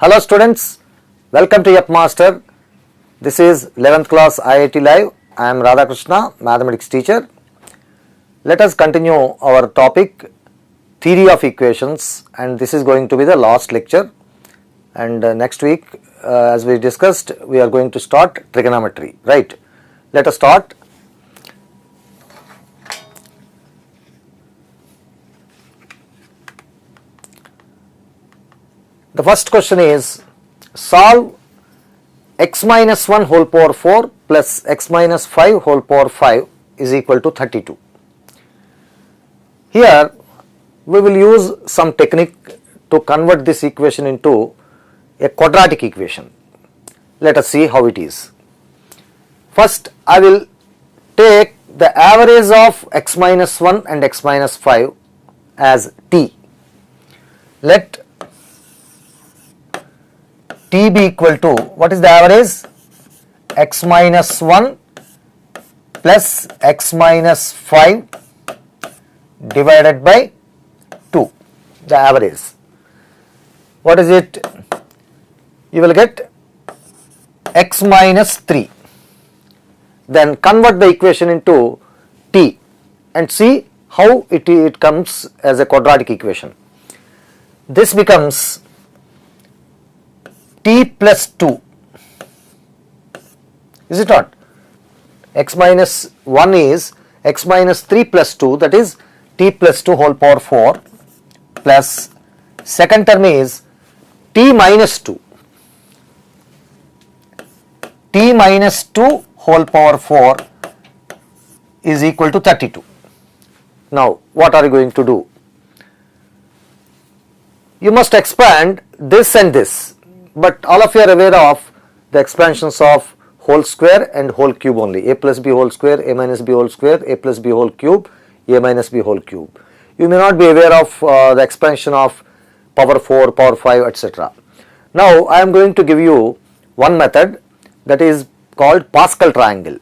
Hello students, welcome to Yupp Master. This is 11th class IIT Live. I am Radha Krishnaand, mathematics teacher. Let us continue our topic theory of equations, and this is going to be the last lecture, and next week as we discussed we are going to start trigonometry, right? Let us start. The first question is, solve x minus 1 whole power 4 plus x minus 5 whole power 5 is equal to 32. Here we will use some technique to convert this equation into a quadratic equation. Let us see how it is. First, I will take the average of x minus 1 and x minus 5 as t. Let t be equal to, what is the average? X minus 1 plus x minus 5 divided by 2, the average. What is it? You will get x minus 3. Then convert the equation into t and see how it comes as a quadratic equation. This becomes t plus 2, is it not? X minus 1 is x minus 3 plus 2, that is t plus 2 whole power 4, plus second term is t minus 2, t minus 2 whole power 4 is equal to 32. Now what are you going to do? You must expand this and this, but all of you are aware of the expansions of whole square and whole cube only. A plus b whole square, a minus b whole square, a plus b whole cube, a minus b whole cube. You may not be aware of the expansion of power 4, power 5, etc. Now I am going to give you one method that is called Pascal triangle.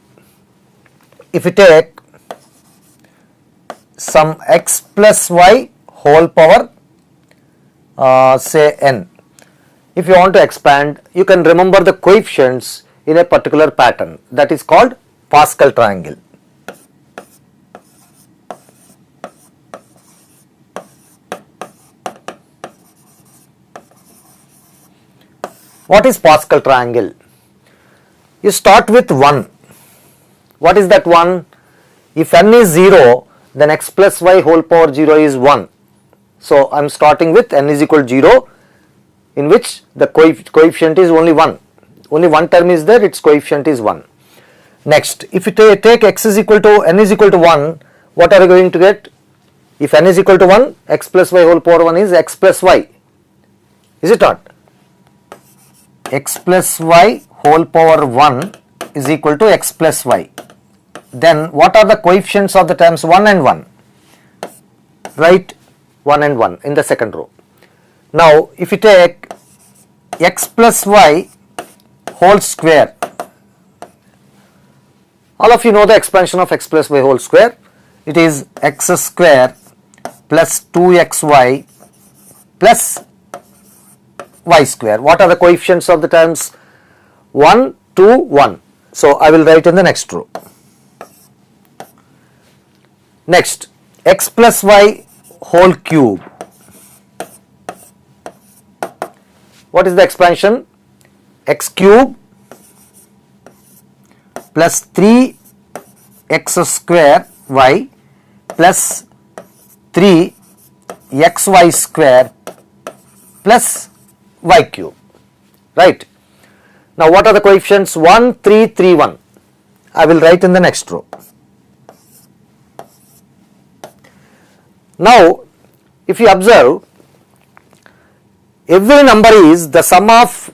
If you take some x plus y whole power say n, if you want to expand, you can remember the coefficients in a particular pattern, that is called Pascal triangle. What is Pascal triangle? You start with 1. What is that 1? If n is 0, then x plus y whole power 0 is 1. So I am starting with n is equal to 0, in which the coefficient is only 1. Only one term is there, its coefficient is 1. Next, if you take x is equal to n is equal to 1, what are you going to get? If n is equal to 1, x plus y whole power 1 is x plus y. Is it not? X plus y whole power 1 is equal to x plus y. Then what are the coefficients of the terms 1 and 1? Write 1 and 1 in the second row. Now if you take x plus y whole square, all of you know the expansion of x plus y whole square. It is x square plus 2xy plus y square. What are the coefficients of the terms? 1, 2, 1. So I will write in the next row. Next, x plus y whole cube. What is the expansion? X cube plus 3x square y plus 3xy square plus y cube, right? Now what are the coefficients? 1, 3, 3, 1. I will write in the next row. Now if you observe, every number is the sum of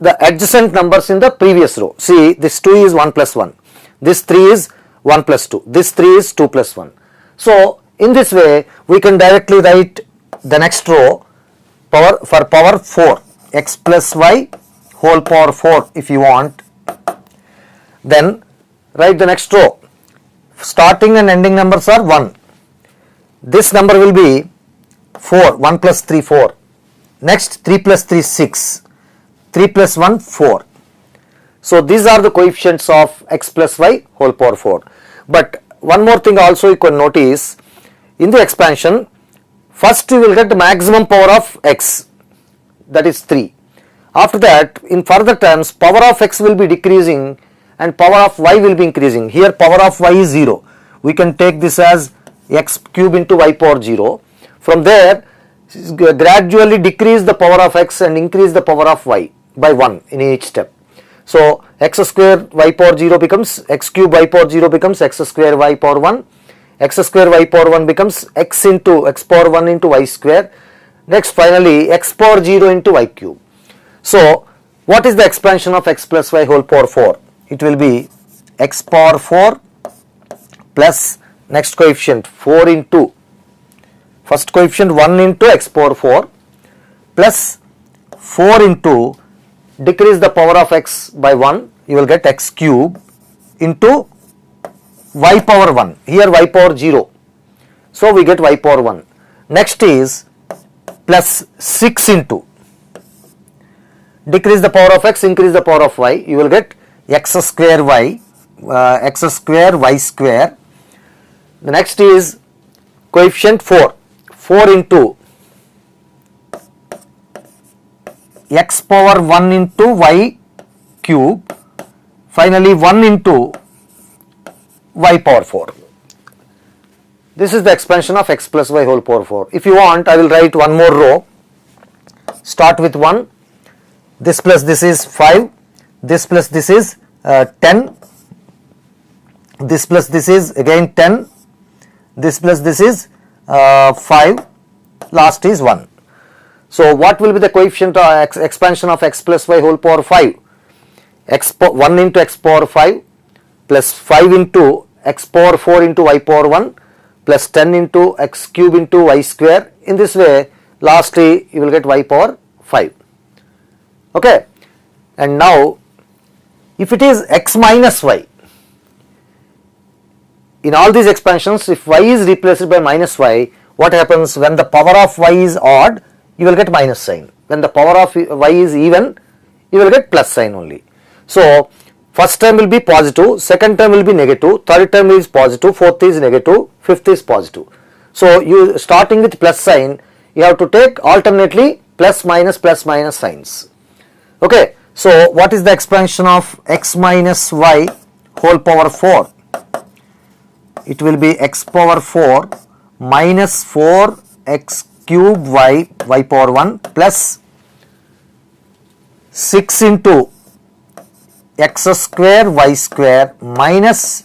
the adjacent numbers in the previous row. See, this 2 is 1 plus 1, this 3 is 1 plus 2, this 3 is 2 plus 1. So in this way we can directly write the next row for power 4, x plus y whole power 4 if you want. Then write the next row. Starting and ending numbers are 1. This number will be 4, 1 plus 3, 4. Next 3 plus 3 6, 3 plus 1 4. So these are the coefficients of x plus y whole power 4. But one more thing also you can notice, in the expansion, first you will get the maximum power of x, that is 3. After that, in further terms, power of x will be decreasing and power of y will be increasing. Here power of y is 0. We can take this as x cube into y power 0. From there, gradually decrease the power of x and increase the power of y by 1 in each step. So x square y power 0 becomes x cube y power 0 becomes x square y power 1. X square y power 1 becomes x into x power 1 into y square. Next finally x power 0 into y cube. So what is the expansion of x plus y whole power 4? It will be x power 4 plus next coefficient 4 into first coefficient 1 into x power 4 plus 4 into decrease the power of x by 1, you will get x cube into y power 1, here y power 0. So we get y power 1. Next is plus 6 into decrease the power of x, increase the power of y, you will get x square y, x square y square. The next is coefficient 4, 4 into x power 1 into y cube, finally 1 into y power 4. This is the expansion of x plus y whole power 4. If you want, I will write one more row. Start with 1, this plus this is 5, this plus this is 10, this plus this is again 10, this plus this is 5, last is 1. So what will be the coefficient of expansion of x plus y whole power 5? 1 into x power 5 plus 5 into x power 4 into y power 1 plus 10 into x cube into y square. In this way, lastly you will get y power 5. Okay. And now if it is x minus y, in all these expansions, if y is replaced by minus y, what happens? When the power of y is odd, you will get minus sign. When the power of y is even, you will get plus sign only. So first term will be positive, second term will be negative, third term is positive, fourth is negative, fifth is positive. So you starting with plus sign, you have to take alternately plus minus signs. Okay. So what is the expansion of x minus y whole power 4? It will be x power 4 minus 4x cube y power 1 plus 6 into x square y square minus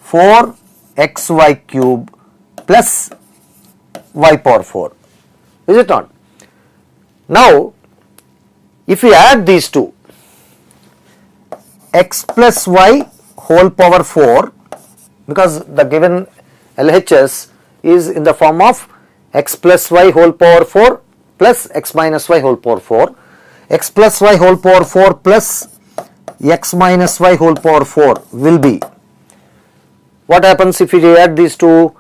4xy cube plus y power 4. Is it not? Now if we add these two, x plus y whole power 4, because the given LHS is in the form of x plus y whole power 4 plus x minus y whole power 4, x plus y whole power 4 plus x minus y whole power 4 will be, what happens if we add these two?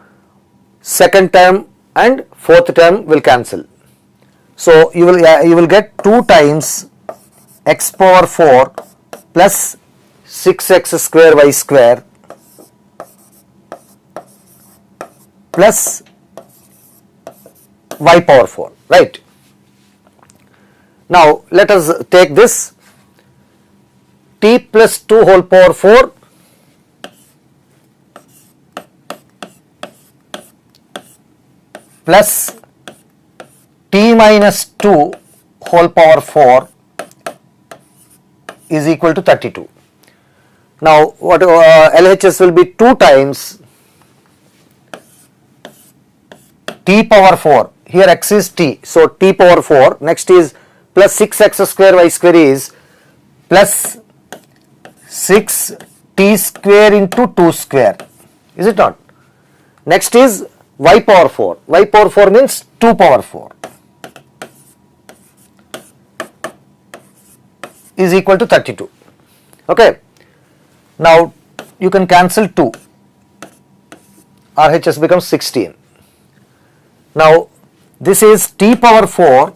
Second term and fourth term will cancel. So you will get 2 times x power 4 plus 6x square y square plus y power 4, right? Now let us take this t plus 2 whole power 4 plus t minus 2 whole power 4 is equal to 32. Now what LHS will be 2 times t power 4, here x is t, so t power 4, next is plus 6x square y square is plus 6t square into 2 square, is it not? Next is y power 4, y power 4 means 2 power 4 is equal to 32. Okay. Now you can cancel 2, RHS becomes 16. Now this is t power 4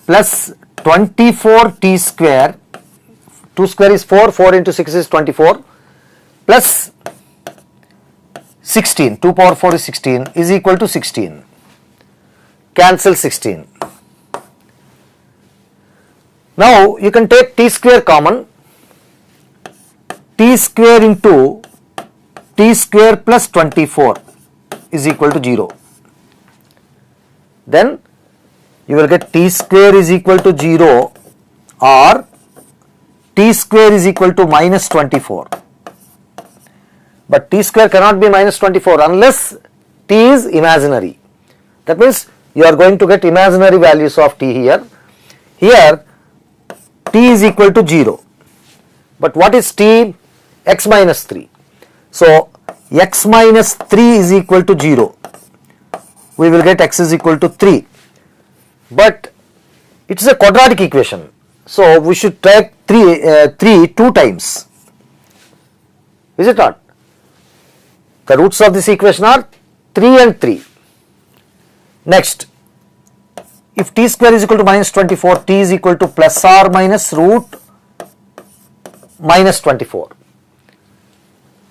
plus 24t square, 2 square is 4, 4 into 6 is 24, plus 16, 2 power 4 is 16, is equal to 16. Cancel 16. Now you can take t square common, t square into t square plus 24 is equal to 0. Then you will get t square is equal to 0 or t square is equal to minus 24. But t square cannot be minus 24 unless t is imaginary. That means you are going to get imaginary values of t here. Here t is equal to 0. But what is t? X minus 3. So x minus 3 is equal to 0. We will get x is equal to 3. But it is a quadratic equation. So we should take 3 2 times. Is it not? The roots of this equation are 3 and 3. Next, if t square is equal to minus 24, t is equal to plus or minus root minus 24.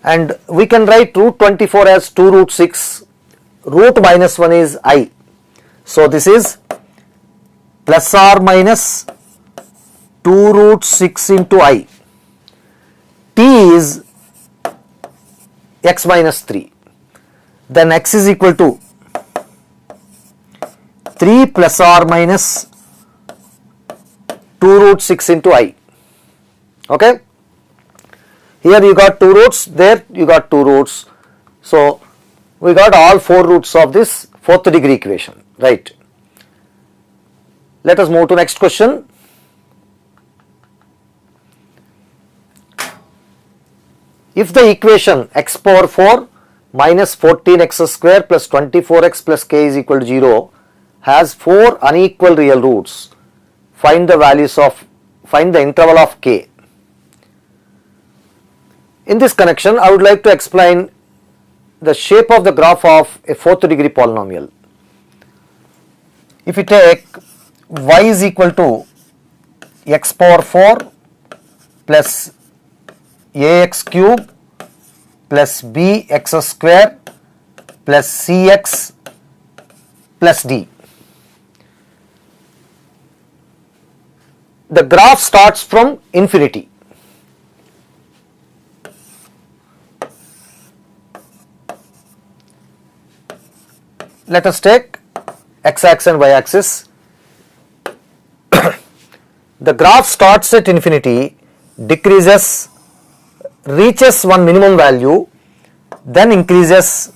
And we can write root 24 as 2 root 6, root minus 1 is I. So this is plus or minus 2 root 6 into I. T is x minus 3. Then x is equal to 3 plus or minus 2 root 6 into I. Okay. Here you got 2 roots, there you got 2 roots. So we got all 4 roots of this 4th degree equation, right. Let us move to next question. If the equation x power 4 minus 14x square plus 24x plus k is equal to 0 has 4 unequal real roots, find the interval of k. In this connection, I would like to explain the shape of the graph of a 4th degree polynomial. If we take y is equal to x power 4 plus ax cube plus bx square plus cx plus d. The graph starts from infinity. Let us take x-axis and y-axis. The graph starts at infinity, decreases, reaches one minimum value, then increases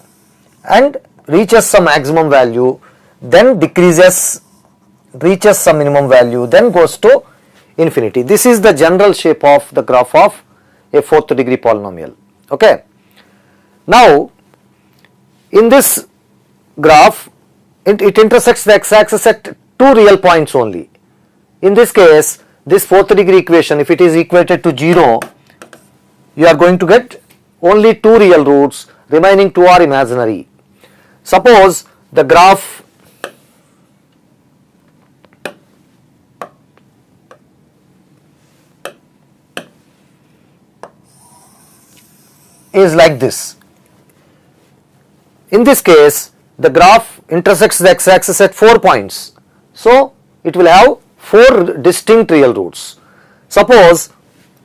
and reaches some maximum value, then decreases, reaches some minimum value, then goes to infinity. This is the general shape of the graph of a 4th degree polynomial. Okay. Now, in this graph, it intersects the x-axis at 2 real points only. In this case, this 4th degree equation, if it is equated to 0, you are going to get only 2 real roots, remaining 2 are imaginary. Suppose the graph is like this. In this case, the graph intersects the x-axis at 4 points. So it will have 4 distinct real roots. Suppose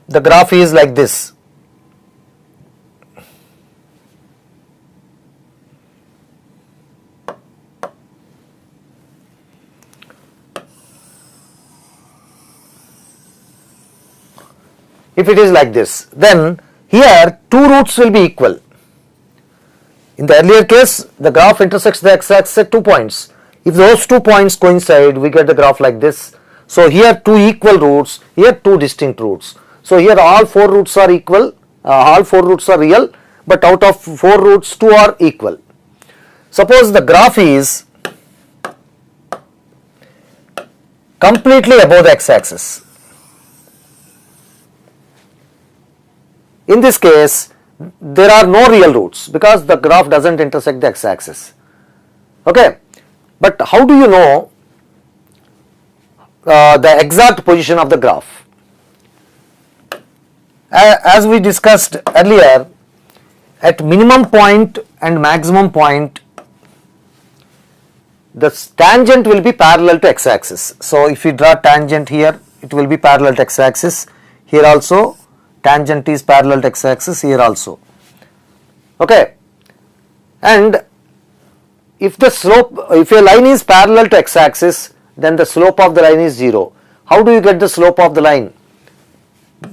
the graph is like this. If it is like this, then here 2 roots will be equal. In the earlier case, the graph intersects the x-axis at 2 points. If those 2 points coincide, we get the graph like this. So here 2 equal roots, here 2 distinct roots. So here all 4 roots are equal, all 4 roots are real, but out of 4 roots 2 are equal. Suppose the graph is completely above the x-axis. In this case, there are no real roots because the graph doesn't intersect the x-axis. Okay, but how do you know the exact position of the graph. As we discussed earlier, at minimum point and maximum point, the tangent will be parallel to x-axis. So if you draw tangent here, it will be parallel to x-axis. Here also tangent is parallel to x-axis, here also. Okay. And if the slope, if a line is parallel to x-axis, then the slope of the line is 0. How do you get the slope of the line?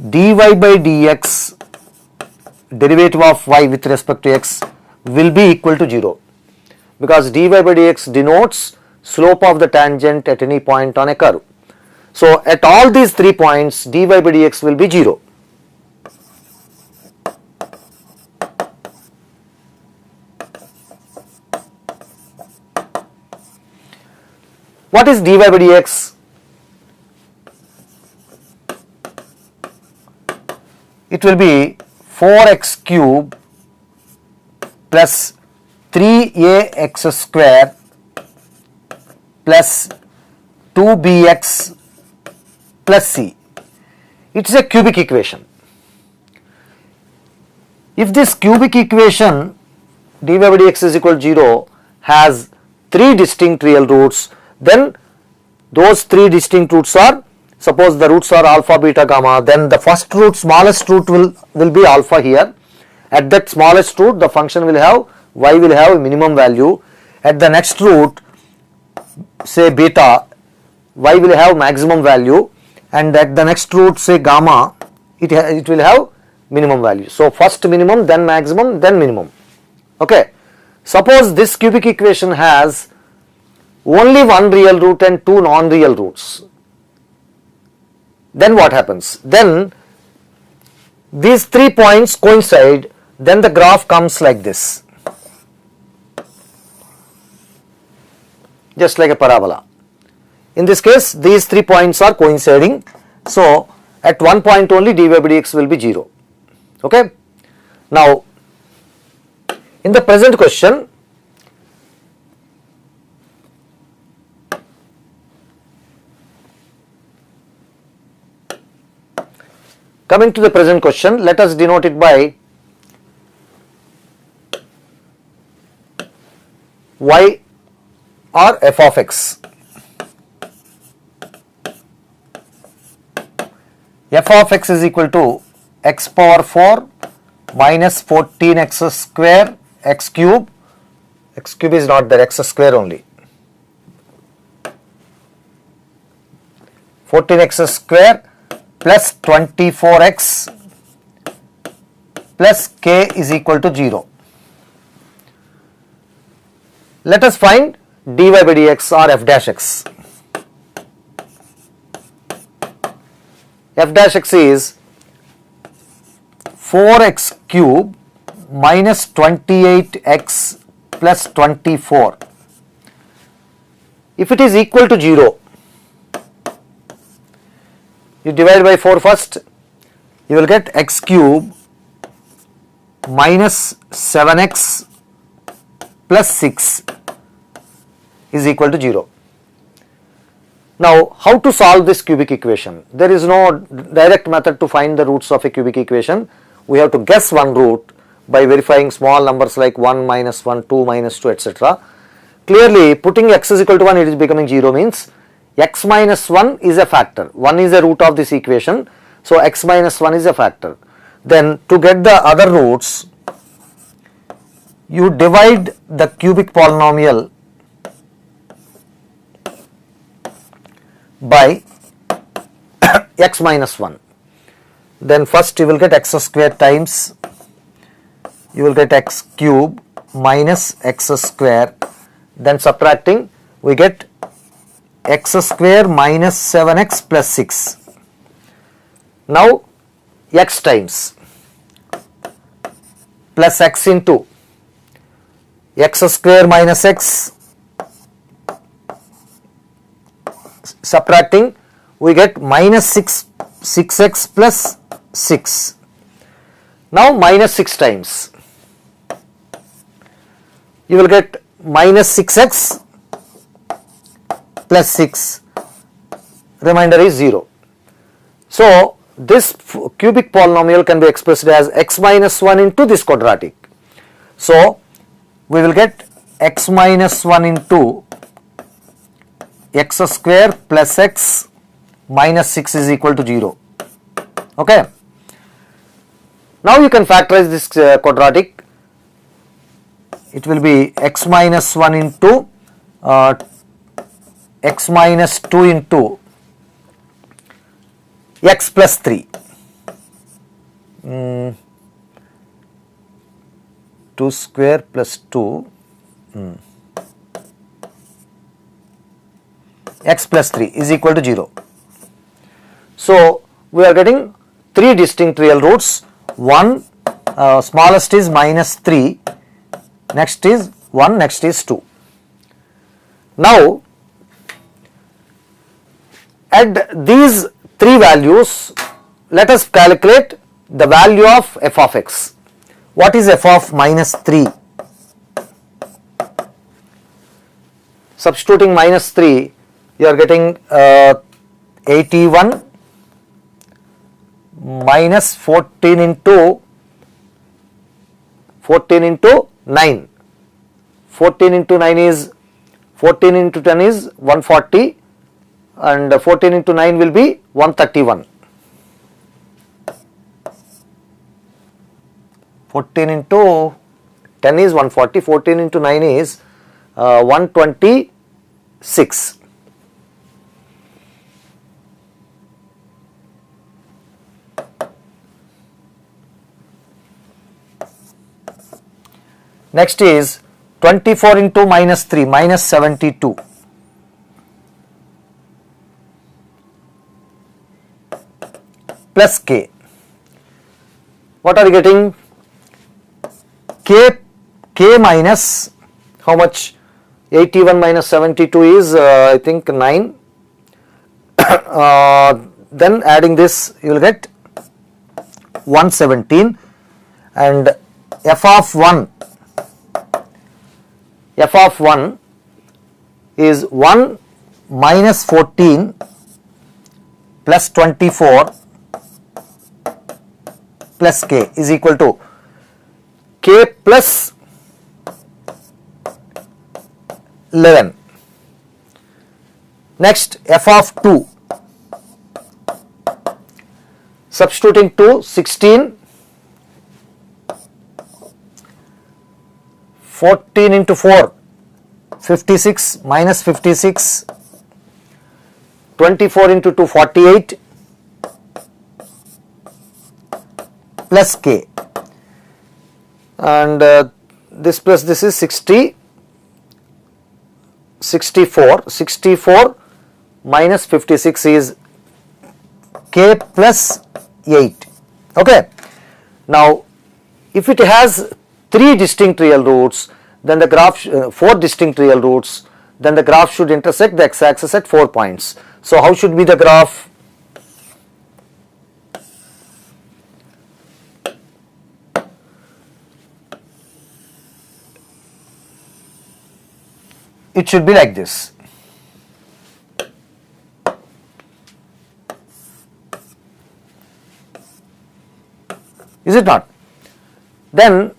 dy by dx, derivative of y with respect to x, will be equal to 0, because dy by dx denotes slope of the tangent at any point on a curve. So at all these 3 points, dy by dx will be 0. What is dy by dx? It will be 4x cube plus 3ax square plus 2bx plus c. It is a cubic equation. If this cubic equation dy by dx is equal to 0 has 3 distinct real roots, then those 3 distinct roots are, suppose the roots are alpha, beta, gamma, then the first root, smallest root will be alpha here. At that smallest root, the function will have, y will have a minimum value. At the next root, say beta, y will have maximum value, and at the next root, say gamma, it will have minimum value. So first minimum, then maximum, then minimum. Okay. Suppose this cubic equation has only one real root and 2 non-real roots. Then what happens? Then these 3 points coincide, then the graph comes like this, just like a parabola. In this case, these 3 points are coinciding, so at one point only dy by dx will be 0. Okay. Now in the present question, coming to the present question, let us denote it by y or f of x. F of x is equal to x power 4 minus 14x square x cube is not there, x square only, 14x square plus 24x plus k is equal to 0. Let us find dy by dx or f dash x. F dash x is 4x cube minus 28x plus 24. If it is equal to 0, you divide by 4 first, you will get x cube minus 7x plus 6 is equal to 0. Now, how to solve this cubic equation? There is no direct method to find the roots of a cubic equation. We have to guess one root by verifying small numbers like 1 minus 1, 2 minus 2, etc. Clearly, putting x is equal to 1, it is becoming 0 means x minus 1 is a factor. 1 is a root of this equation. So, x minus 1 is a factor. Then to get the other roots, you divide the cubic polynomial by x minus 1. Then first you will get x square times, you will get x cube minus x square, then subtracting we get x square minus 7x plus 6. Now x times plus x into x square minus x, subtracting we get minus 6x plus 6. Now minus 6 times, you will get minus 6x plus 6, remainder is 0. So this cubic polynomial can be expressed as x minus 1 into this quadratic. So we will get x minus 1 into x square plus x minus 6 is equal to 0. Okay. Now you can factorize this quadratic. It will be x minus 1 into x minus 2 into x plus 3. 2 square plus 2 x plus 3 is equal to 0. So we are getting 3 distinct real roots. One smallest is minus 3, next is 1, next is 2. Now at these 3 values, let us calculate the value of f of x. What is f of minus 3? Substituting minus 3, you are getting 81 minus 14 into 9. 14 into 9 is 14 into 10 is 140 and 14 into 9 will be 131. 14 into 10 is 140, 14 into 9 is 126. Next is 24 into minus 3, minus 72. Plus k. What are you getting? K minus how much? 81 minus 72 is I think 9. Then adding this you will get 117 and f of 1 is 1 minus 14 plus 24 plus k is equal to k plus 11. Next f of 2, substituting 2, 16, 14 into 4, 56 minus 56, 24 into 2, 48 plus k, and this plus this is 64 minus 56 is k plus 8. Okay. Now if it has 3 distinct real roots, then the graph 4 distinct real roots, then the graph should intersect the x-axis at 4 points. So how should be the graph? It should be like this. Is it not? Then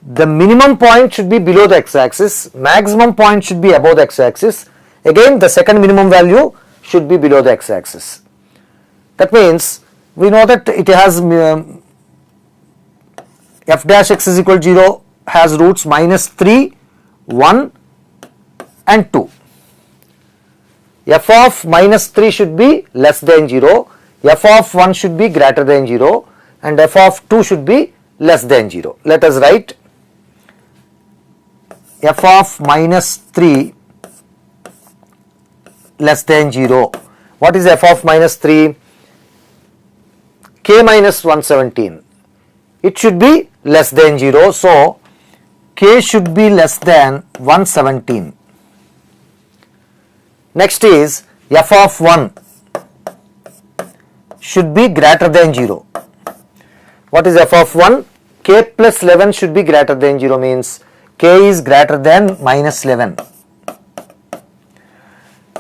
the minimum point should be below the x-axis, maximum point should be above the x-axis. Again the second minimum value should be below the x-axis. That means we know that it has f dash x is equal to 0 has roots minus 3, 1 and 2. F of minus 3 should be less than 0, f of 1 should be greater than 0 and f of 2 should be less than 0. Let us write f of minus 3 less than 0. What is f of minus 3? K minus 117. It should be less than 0. So k should be less than 117. Next is f of 1 should be greater than 0. What is f of 1? K plus 11 should be greater than 0 means k is greater than minus 11.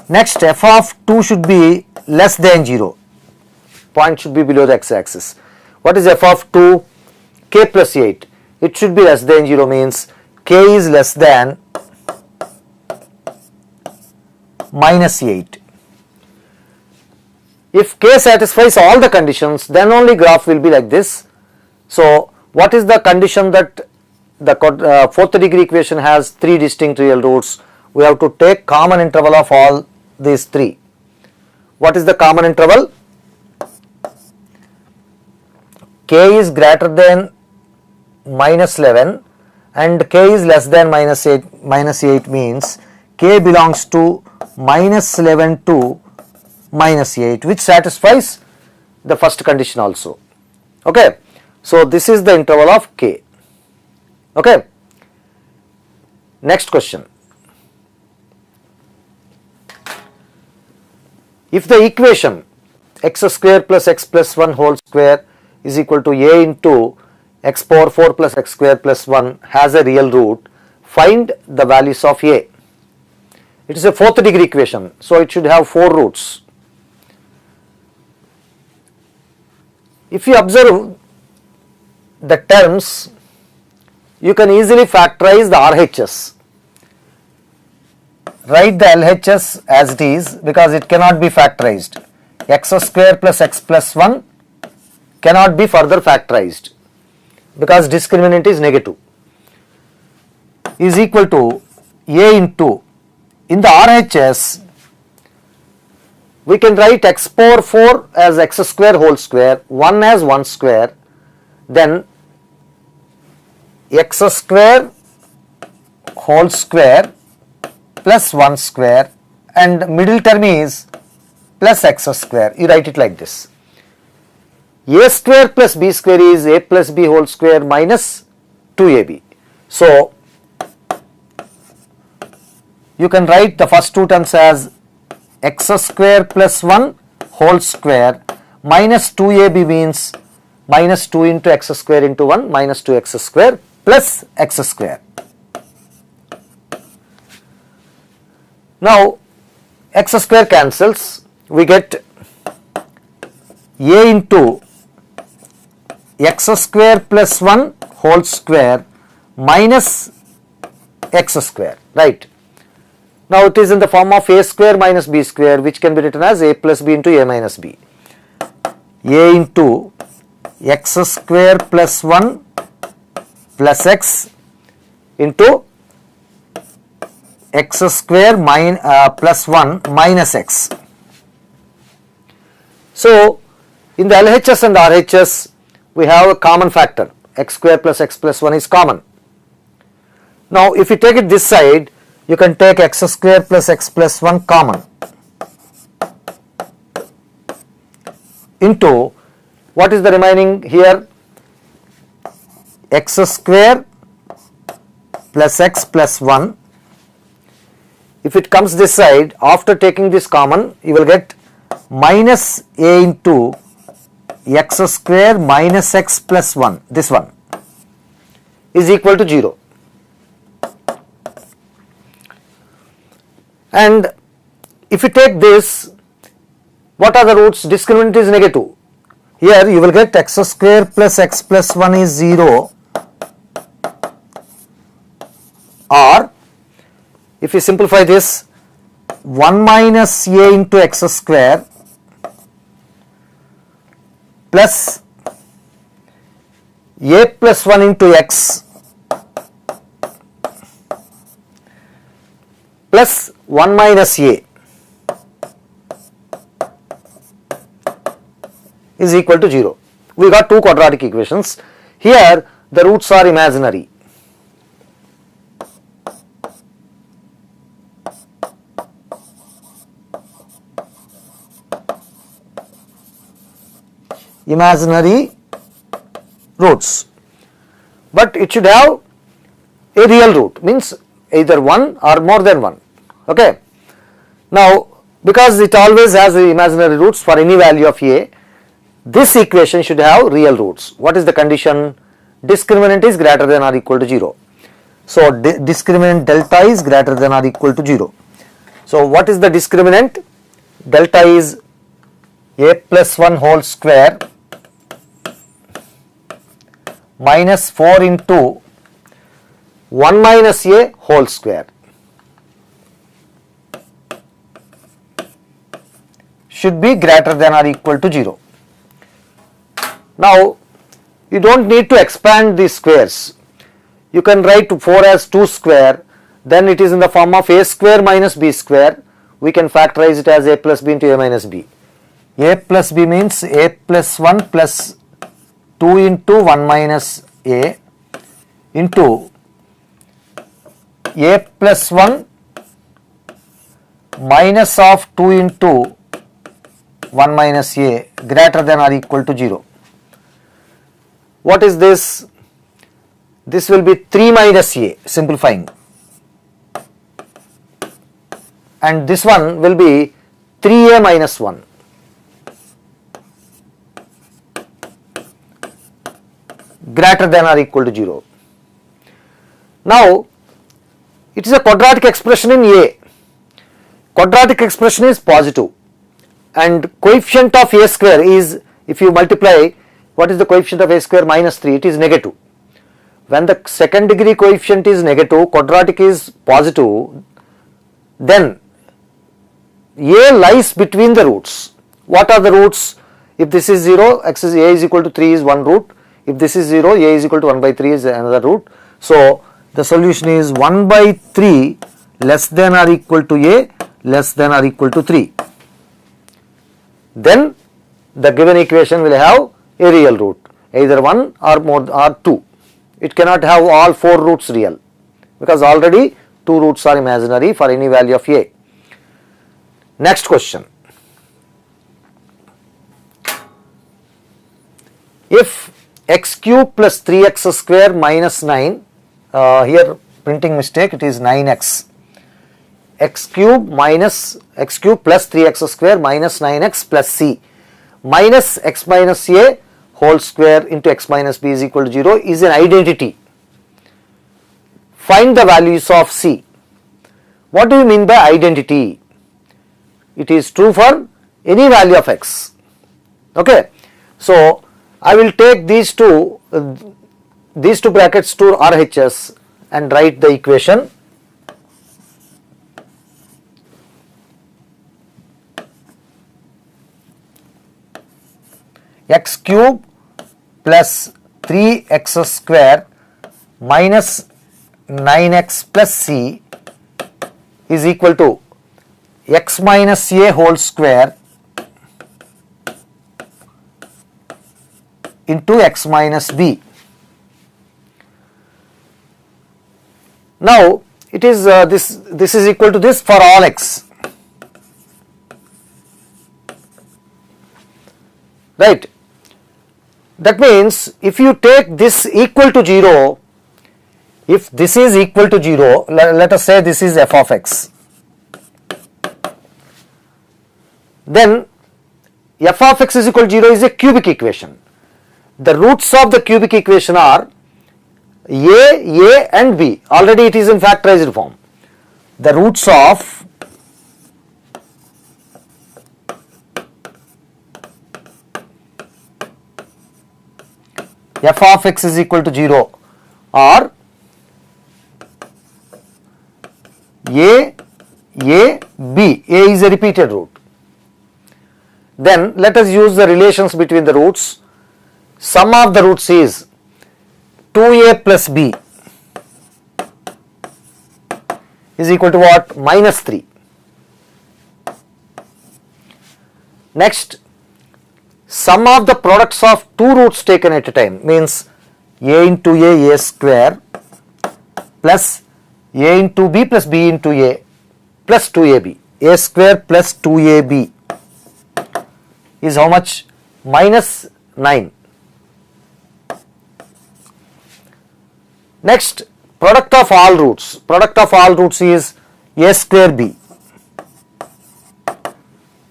Next, f of 2 should be less than 0. Point should be below the x-axis. What is f of 2? K plus 8. It should be less than 0 means k is less than minus 8. If k satisfies all the conditions, then only graph will be like this. So, what is the condition that the fourth degree equation has 3 distinct real roots? We have to take common interval of all these 3. What is the common interval? K is greater than minus 11 and k is less than minus 8. Minus 8 means k belongs to minus 11 to minus 8, which satisfies the first condition also. Okay. So, this is the interval of k. Okay. Next question. If the equation x square plus x plus 1 whole square is equal to a into x power 4 plus x square plus 1 has a real root, find the values of a. It is a fourth degree equation, so it should have 4 roots. If you observe the terms, you can easily factorize the RHS. Write the LHS as it is because it cannot be factorized. X square plus x plus 1 cannot be further factorized because discriminant is negative, is equal to a into, in the RHS we can write x power 4 as x square whole square, 1 as 1 square, then x square whole square plus 1 square and middle term is plus x square. You write it like this. A square plus b square is a plus b whole square minus 2ab. So, you can write the first two terms as x square plus 1 whole square minus 2ab means minus 2 into x square into 1 minus 2x square plus x square. Now, x square cancels, we get a into x square plus 1 whole square minus x square, right. Now, it is in the form of a square minus b square, which can be written as a plus b into a minus b. A into x square plus 1 plus x into x square plus 1 minus x. So, in the LHS and RHS, we have a common factor, x square plus x plus 1 is common. Now, if you take it this side, you can take x square plus x plus 1 common into, what is the remaining here, x square plus x plus 1. If it comes this side, after taking this common, you will get minus a into x square minus x plus 1, this one is equal to 0. And if you take this, what are the roots? Discriminant is negative. Here you will get x square plus x plus 1 is 0, or if you simplify this, 1 minus a into x square plus a plus 1 into x plus 1 minus a is equal to 0. We got two quadratic equations. Here the roots are imaginary. Imaginary roots, but it should have a real root, means either 1 or more than 1. Okay. Now, because it always has the imaginary roots for any value of a, this equation should have real roots. What is the condition? Discriminant is greater than or equal to 0. So, discriminant delta is greater than or equal to 0. So what is the discriminant? Delta is a plus 1 whole square minus 4 into 1 minus a whole square. Should be greater than or equal to 0. Now you don't need to expand these squares. You can write 4 as 2 square, then it is in the form of a square minus b square. We can factorize it as a plus b into a minus b. A plus b means a plus 1 plus 2 into 1 minus a into a plus 1 minus of 2 into 1 minus a greater than or equal to 0. What is this? This will be 3 minus a, simplifying, and this one will be 3a minus 1. Greater than or equal to 0. Now it is a quadratic expression in a. Quadratic expression is positive, and coefficient of a square is, if you multiply, what is the coefficient of a square? Minus 3, it is negative. When the second degree coefficient is negative, quadratic is positive, then a lies between the roots. What are the roots? If this is 0, x is a is equal to 3 is one root. If this is 0, a is equal to 1 by 3 is another root. So the solution is 1 by 3 less than or equal to a less than or equal to 3. Then the given equation will have a real root, either 1 or more or 2. It cannot have all 4 roots real, because already 2 roots are imaginary for any value of a. Next question. If x cube plus 3x square minus 9, here printing mistake, it is 9x, x cube plus 3x square minus 9x plus c minus x minus a whole square into x minus b is equal to 0 is an identity. Find the values of c. What do you mean by identity? It is true for any value of x. Okay. So I will take these two brackets to RHS and write the equation. X cube plus 3x square minus 9x plus c is equal to x minus a whole square into x minus b. Now it is this is equal to this for all x, right? That means if you take this equal to 0, if this is equal to 0, let us say this is f of x, then f of x is equal to 0 is a cubic equation. The roots of the cubic equation are a and b. Already it is in factorized form. The roots of f of x is equal to 0 are a, b. A is a repeated root. Then let us use the relations between the roots. Sum of the roots is 2a plus b is equal to what? Minus 3. Next, sum of the products of two roots taken at a time means a into a square plus a into b plus b into a plus 2ab. A square plus 2ab is how much? Minus 9. Next, product of all roots. Product of all roots is a square b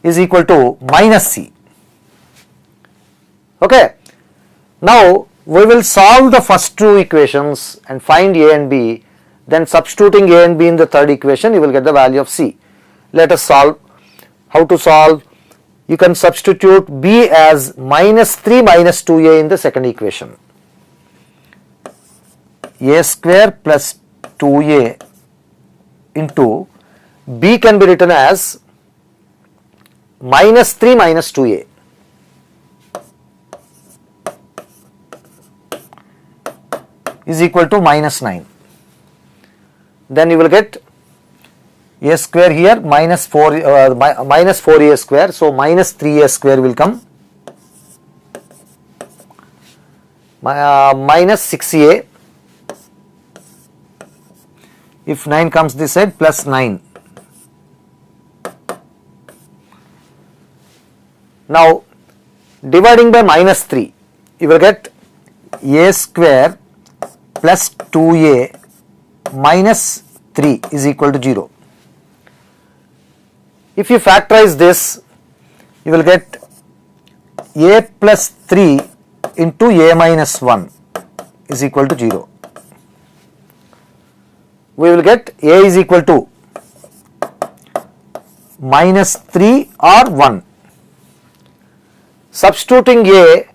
is equal to minus c. Okay. Now we will solve the first two equations and find a and b. Then substituting a and b in the third equation, you will get the value of c. Let us solve. How to solve? You can substitute b as minus 3 minus 2a in the second equation. A square plus 2a into b can be written as minus 3 minus 2a. Is equal to minus 9. Then you will get a square here minus 4a square. So minus 3a square will come. Minus 6a. If 9 comes this side, plus 9. Now dividing by minus 3, you will get a square plus 2a minus 3 is equal to 0. If you factorize this, you will get a plus 3 into a minus 1 is equal to 0. We will get a is equal to minus 3 or 1. Substituting a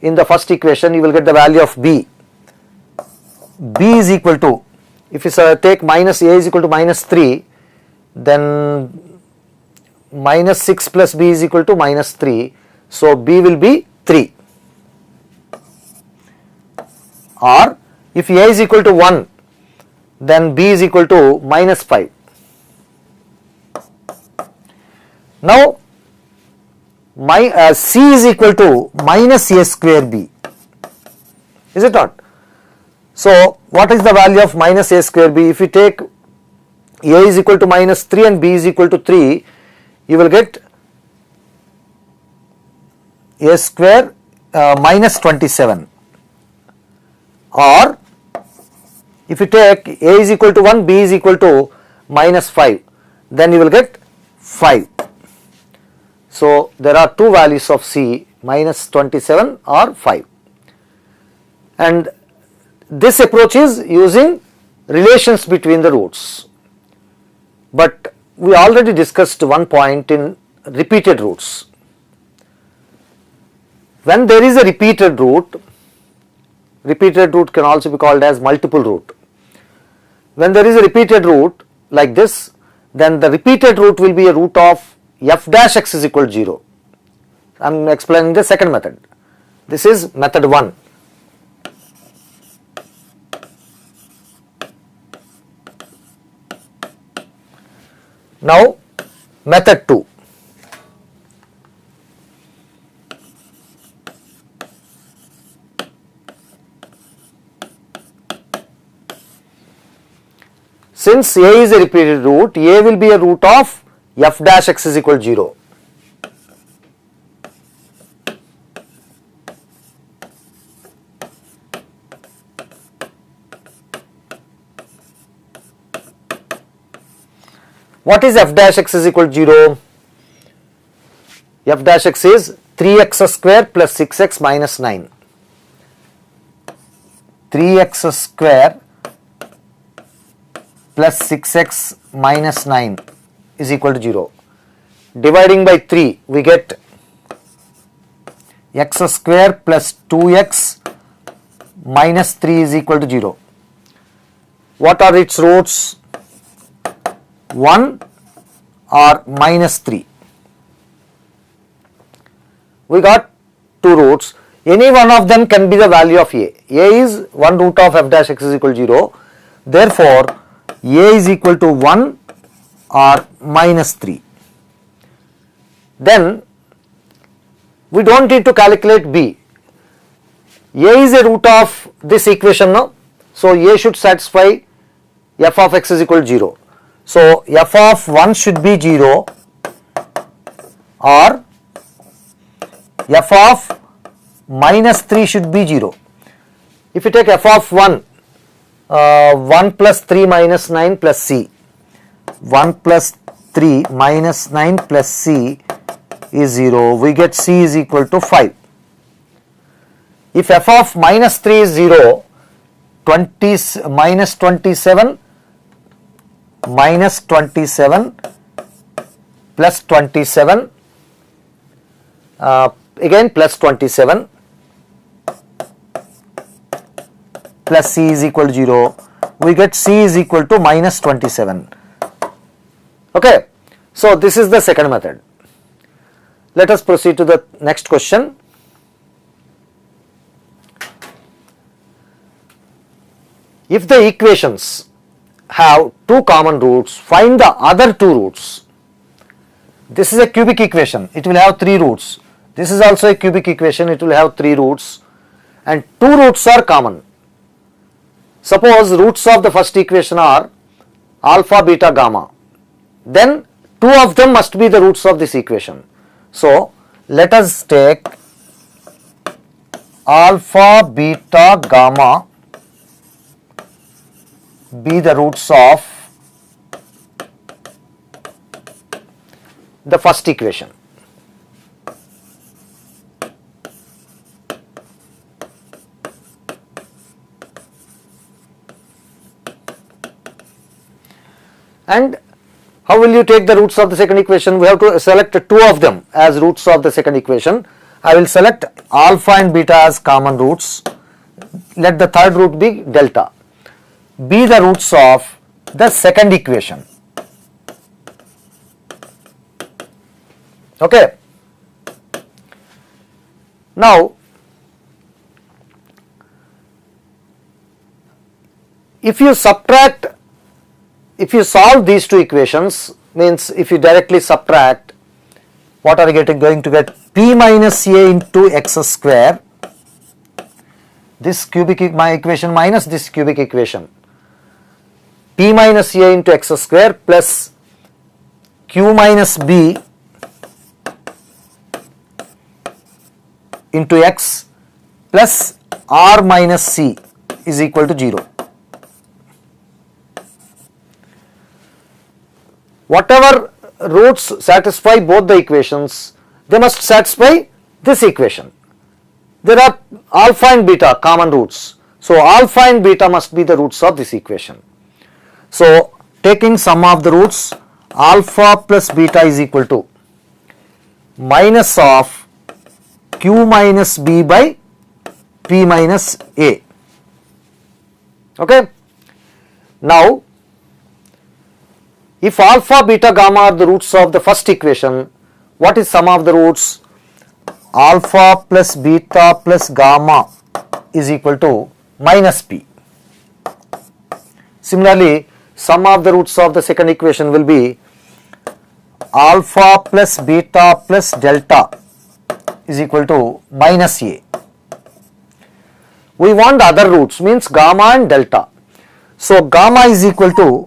in the first equation, you will get the value of b. B is equal to, if you take minus a is equal to minus 3, then minus 6 plus b is equal to minus 3. So b will be 3. Or if a is equal to 1, then b is equal to minus 5. Now c is equal to minus a square b. Is it not? So what is the value of minus a square b? If you take a is equal to minus 3 and b is equal to 3, you will get a square minus 27. Or if you take a is equal to 1, b is equal to minus 5, then you will get 5. So there are two values of c, minus 27 or 5. And this approach is using relations between the roots. But we already discussed one point in repeated roots. When there is a repeated root can also be called as multiple root. When there is a repeated root like this, then the repeated root will be a root of f dash x is equal to 0. I am explaining the second method. This is method 1. Now method 2. Since a is a repeated root, a will be a root of f dash x is equal to 0. What is f dash x is equal to 0? F dash x is 3x square plus 6x minus 9. 3x square plus 6x minus 9 is equal to 0. Dividing by 3, we get x square plus 2x minus 3 is equal to 0. What are its roots? 1 or minus 3. We got two roots. Any one of them can be the value of a. A is 1 root of f dash x is equal to 0. Therefore, a is equal to 1 or minus 3. Then we don't need to calculate b. A is a root of this equation now. So a should satisfy f of x is equal to 0. So f of 1 should be 0 or f of minus 3 should be 0. If you take f of 1, 1 plus 3 minus 9 plus c, 1 plus 3 minus 9 plus c is 0, we get c is equal to 5. If f of minus 3 is 0, minus 27 plus 27, again plus 27 plus c is equal to 0, we get c is equal to minus 27. Okay, so this is the second method. Let us proceed to the next question. If the equations have two common roots, find the other two roots. This is a cubic equation, it will have three roots. This is also a cubic equation, it will have three roots, and two roots are common. Suppose roots of the first equation are alpha, beta, gamma. Then two of them must be the roots of this equation. So let us take alpha, beta, gamma be the roots of the first equation. And how will you take the roots of the second equation? We have to select two of them as roots of the second equation. I will select alpha and beta as common roots. Let the third root be delta. Be the roots of the second equation. Okay. Now, if you subtract, if you solve these two equations, means if you directly subtract, what are you going to get? P minus a into x square, this cubic equation minus this cubic equation, p minus a into x square plus q minus b into x plus r minus c is equal to 0. Whatever roots satisfy both the equations, they must satisfy this equation. There are alpha and beta common roots. So alpha and beta must be the roots of this equation. So taking sum of the roots, alpha plus beta is equal to minus of q minus b by p minus a. Okay. Now, if alpha, beta, gamma are the roots of the first equation, what is sum of the roots? Alpha plus beta plus gamma is equal to minus p. Similarly, sum of the roots of the second equation will be alpha plus beta plus delta is equal to minus a. We want the other roots, means gamma and delta. So gamma is equal to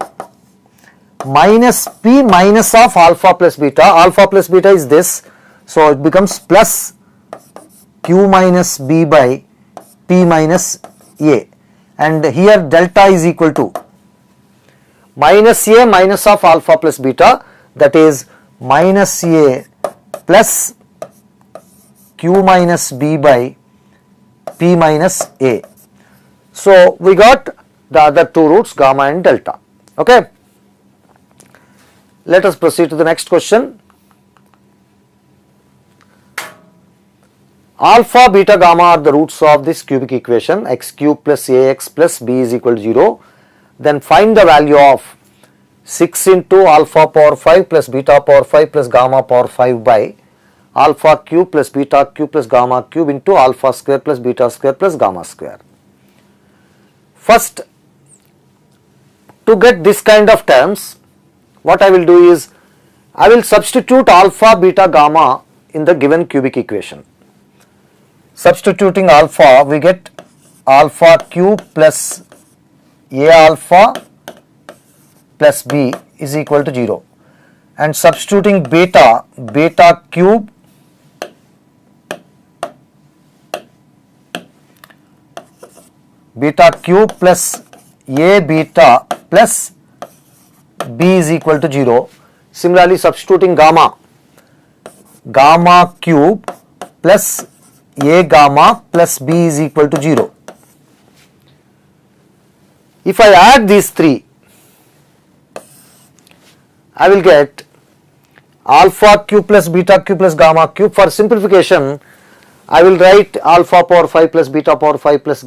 minus p minus of alpha plus beta. Alpha plus beta is this, so it becomes plus q minus b by p minus a, and here delta is equal to minus a minus of alpha plus beta, that is minus a plus q minus b by p minus a. So we got the other two roots, gamma and delta. Okay. Let us proceed to the next question. Alpha, beta, gamma are the roots of this cubic equation, x cube plus ax plus b is equal to 0. Then find the value of 6 into alpha power 5 plus beta power 5 plus gamma power 5 by alpha cube plus beta cube plus gamma cube into alpha square plus beta square plus gamma square. First, to get this kind of terms, what I will do is, I will substitute alpha, beta, gamma in the given cubic equation. Substituting alpha, we get alpha cube plus a alpha plus b is equal to 0. And substituting beta, beta cube plus a beta plus b is equal to 0. Similarly, substituting gamma, gamma cube plus a gamma plus b is equal to 0. If I add these three, I will get alpha cube plus beta cube plus gamma cube. For simplification, I will write alpha power 5 plus beta power 5 plus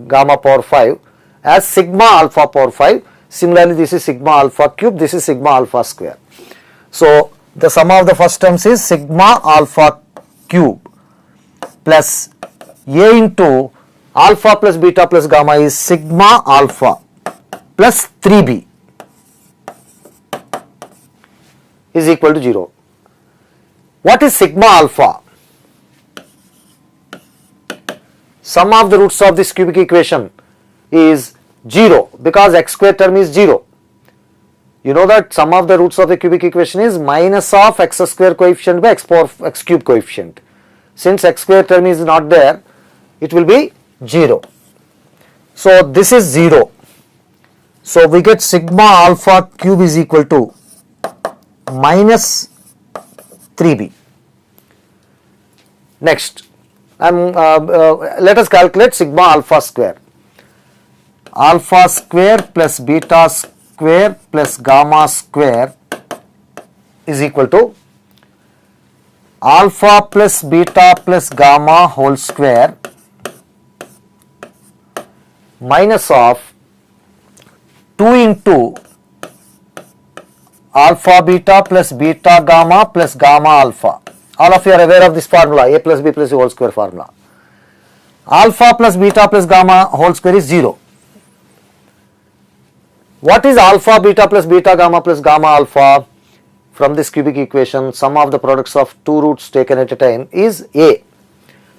gamma power 5 as sigma alpha power 5. Similarly, this is sigma alpha cube, this is sigma alpha square. So, the sum of the first terms is sigma alpha cube plus A into alpha plus beta plus gamma is sigma alpha plus 3b is equal to 0. What is sigma alpha? Sum of the roots of this cubic equation is 0 because x square term is 0. You know that sum of the roots of the cubic equation is minus of x square coefficient by x power x cube coefficient. Since x square term is not there, it will be 0. So, this is 0. So, we get sigma alpha cube is equal to minus 3b. Next, let us calculate sigma alpha square. Alpha square plus beta square plus gamma square is equal to alpha plus beta plus gamma whole square minus of 2 into alpha beta plus beta gamma plus gamma alpha. All of you are aware of this formula, a plus b plus c whole square formula. Alpha plus beta plus gamma whole square is 0. What is alpha beta plus beta gamma plus gamma alpha? From this cubic equation, sum of the products of two roots taken at a time is a.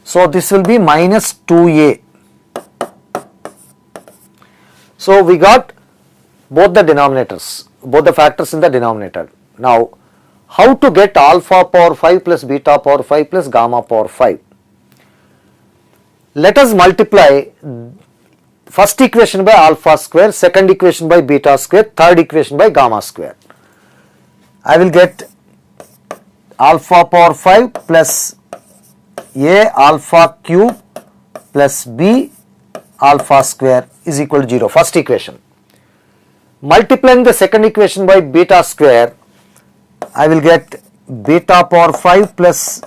So, this will be minus 2a. So, we got both the denominators, both the factors in the denominator. Now, how to get alpha power 5 plus beta power 5 plus gamma power 5? Let us multiply first equation by alpha square, second equation by beta square, third equation by gamma square. I will get alpha power 5 plus a alpha cube plus b alpha square is equal to 0, first equation. Multiplying the second equation by beta square, I will get beta power 5 plus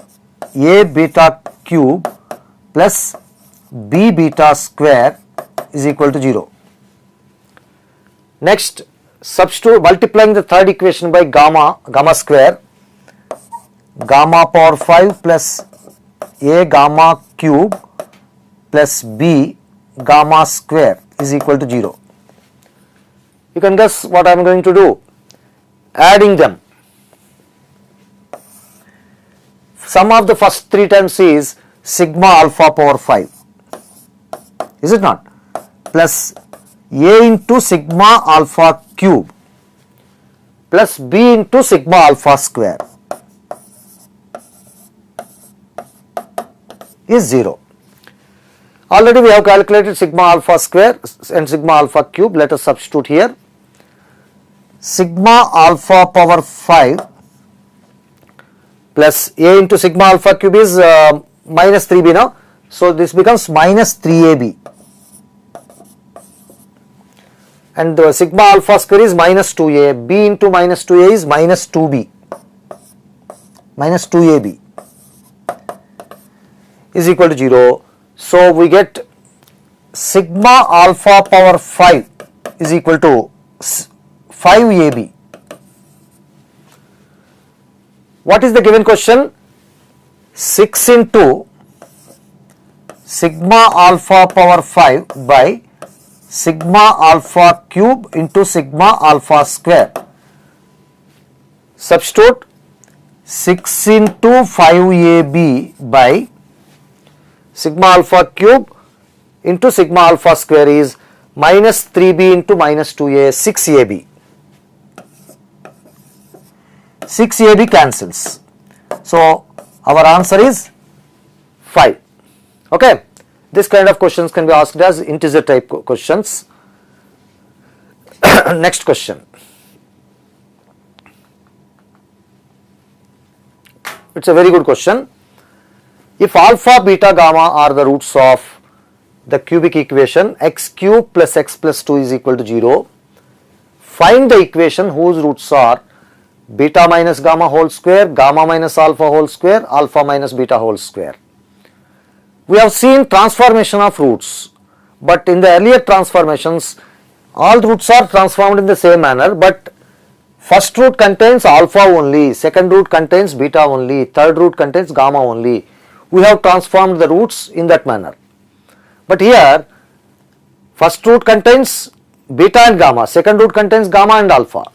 a beta cube plus b beta square is equal to 0. Next, substitute multiplying the third equation by gamma square, gamma power 5 plus a gamma cube plus b gamma square is equal to 0. You can guess what I am going to do, adding them. Sum of the first three terms is sigma alpha power 5, is it not? Plus a into sigma alpha cube plus b into sigma alpha square is 0. Already we have calculated sigma alpha square and sigma alpha cube. Let us substitute here. Sigma alpha power 5 plus a into sigma alpha cube is minus 3b now. So, this becomes minus 3ab. And the sigma alpha square is minus 2a, b into minus 2a is minus 2b, minus 2ab is equal to 0. So, we get sigma alpha power 5 is equal to 5ab. What is the given question? 6 into sigma alpha power 5 by sigma alpha cube into sigma alpha square. Substitute 6 into 5ab by sigma alpha cube into sigma alpha square is minus 3b into minus 2a, 6ab. 6ab cancels. So, our answer is 5. Okay. This kind of questions can be asked as integer type questions. Next question. It's a very good question. If alpha, beta, gamma are the roots of the cubic equation x cube plus x plus 2 is equal to 0, find the equation whose roots are beta minus gamma whole square, gamma minus alpha whole square, alpha minus beta whole square. We have seen transformation of roots, but in the earlier transformations all roots are transformed in the same manner, but first root contains alpha only, second root contains beta only, third root contains gamma only. We have transformed the roots in that manner. But here first root contains beta and gamma, second root contains gamma and alpha,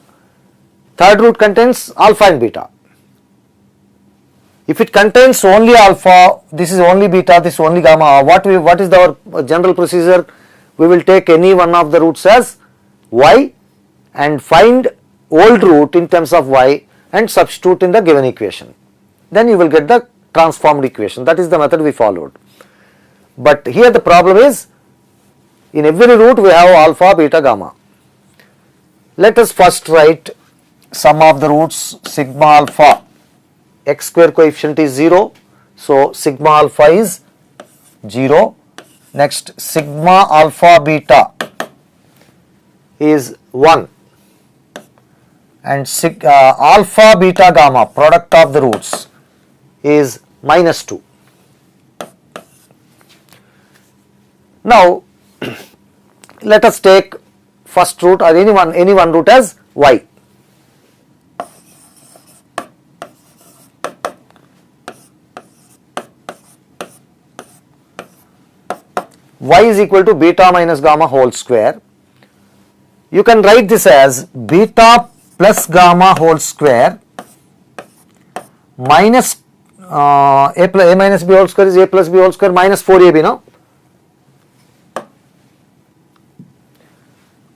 third root contains alpha and beta. If it contains only alpha, this is only beta, this is only gamma, what is our general procedure? We will take any one of the roots as y and find old root in terms of y and substitute in the given equation. Then you will get the transformed equation. That is the method we followed. But here the problem is, in every root we have alpha, beta, gamma. Let us first write sum of the roots sigma alpha. X square coefficient is 0, so sigma alpha is 0. Next, sigma alpha beta is 1, and alpha beta gamma product of the roots is minus 2. Now let us take first root or any one root as y. Y is equal to beta minus gamma whole square. You can write this as beta plus gamma whole square minus a minus b whole square is a plus b whole square minus 4ab, no?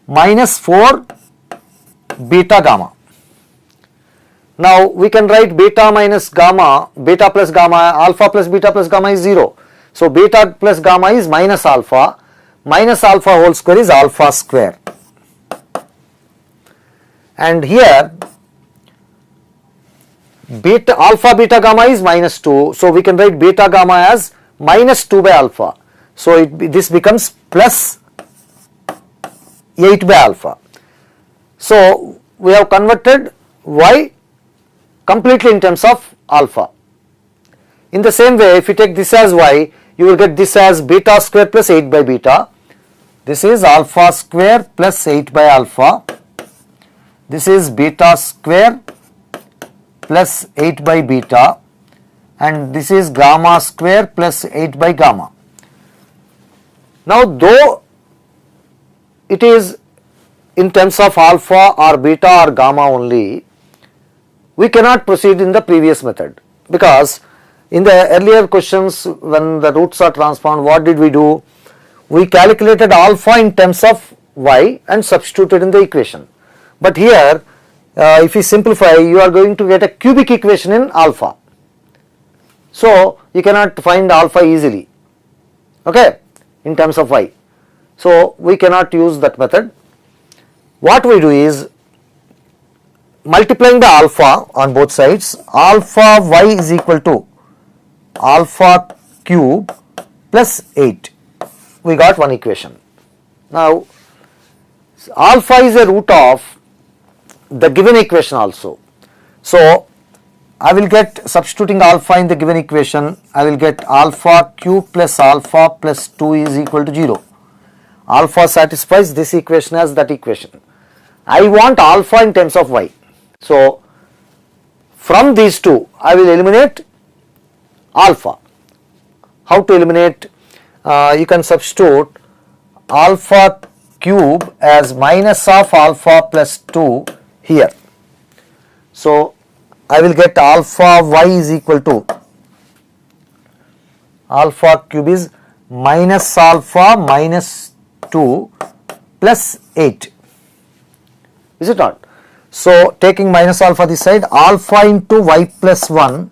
Minus 4 beta gamma. Now we can write beta minus gamma, beta plus gamma, alpha plus beta plus gamma is 0. So beta plus gamma is minus alpha whole square is alpha square. And here alpha beta gamma is minus 2, so we can write beta gamma as minus 2 by alpha. So this becomes plus 8 by alpha. So we have converted y completely in terms of alpha. In the same way, if you take this as y, you will get this as beta square plus 8 by beta. This is alpha square plus 8 by alpha. This is beta square plus 8 by beta, and this is gamma square plus 8 by gamma. Now though it is in terms of alpha or beta or gamma only, we cannot proceed in the previous method, because in the earlier questions when the roots are transformed, what did we do? We calculated alpha in terms of y and substituted in the equation. But here if you simplify, you are going to get a cubic equation in alpha. So you cannot find alpha easily, okay, in terms of y. So we cannot use that method. What we do is multiplying the alpha on both sides, alpha y is equal to alpha cube plus 8. We got one equation. Now alpha is a root of the given equation also. So I will get, substituting alpha in the given equation, I will get alpha cube plus alpha plus 2 is equal to 0. Alpha satisfies this equation as that equation. I want alpha in terms of y. So from these two I will eliminate alpha. How to eliminate? You can substitute alpha cube as minus of alpha plus 2 here. So I will get alpha y is equal to alpha cube is minus alpha minus 2 plus 8. Is it not? So taking minus alpha this side, alpha into y plus 1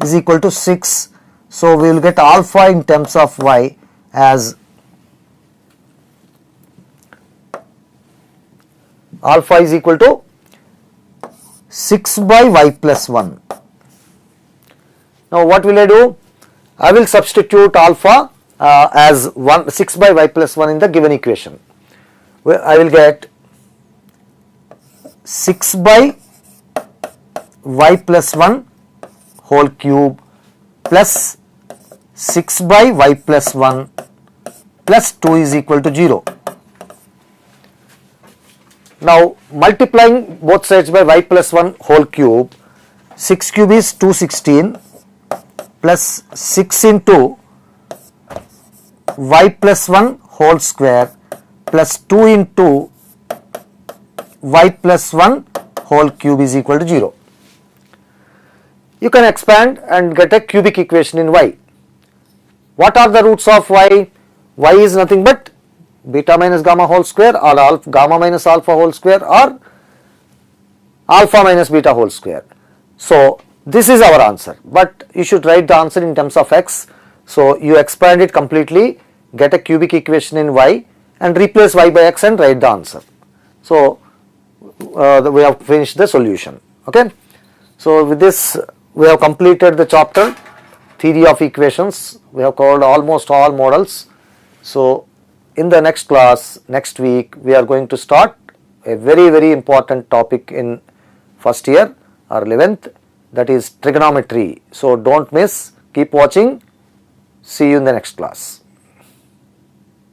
is equal to 6. So we will get alpha in terms of y as alpha is equal to 6 by y plus 1. Now what will I do? I will substitute alpha as 6 by y plus 1 in the given equation. I will get 6 by y plus 1 whole cube plus 6 by y plus 1 plus 2 is equal to 0. Now multiplying both sides by y plus 1 whole cube, 6 cube is 216 plus 6 into y plus 1 whole square plus 2 into y plus 1 whole cube is equal to 0. You can expand and get a cubic equation in y. What are the roots of y? Y is nothing but beta minus gamma whole square or gamma minus alpha whole square or alpha minus beta whole square. So this is our answer, but you should write the answer in terms of x. So you expand it completely, get a cubic equation in y and replace y by x and write the answer. So we have finished the solution. Okay. So with this we have completed the chapter theory of equations. We have covered almost all models. So in the next class, next week, we are going to start a very important topic in first year or 11th, that is trigonometry. So don't miss, keep watching. See you in the next class.